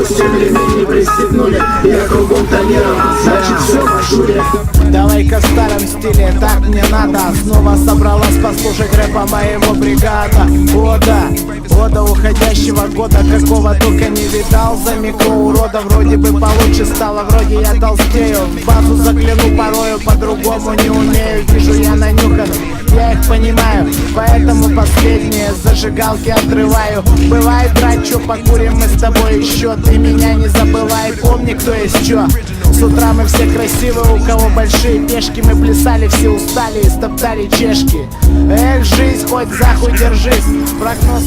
Тем времени пристегнули, я кругом тонировал, значит все в ажуре. Давай-ка в старом стиле, так мне надо. Снова собралась послушать рэпа моего бригада. Ода уходящего года, какого только не видал. За микроурода вроде бы получше стало, вроде я толстею. В базу загляну порою, по-другому не умею. Вижу я нанюханным, я их понимаю, поэтому последние зажигалки отрываю. Бывает, брать, чё, покурим мы с тобой еще. Ты меня не забывай, помни, кто есть чё. С утра мы все красивые, у кого большие пешки. Мы плясали, все устали и стоптали чешки. Эх, жизнь, хоть захуй держись. Прогноз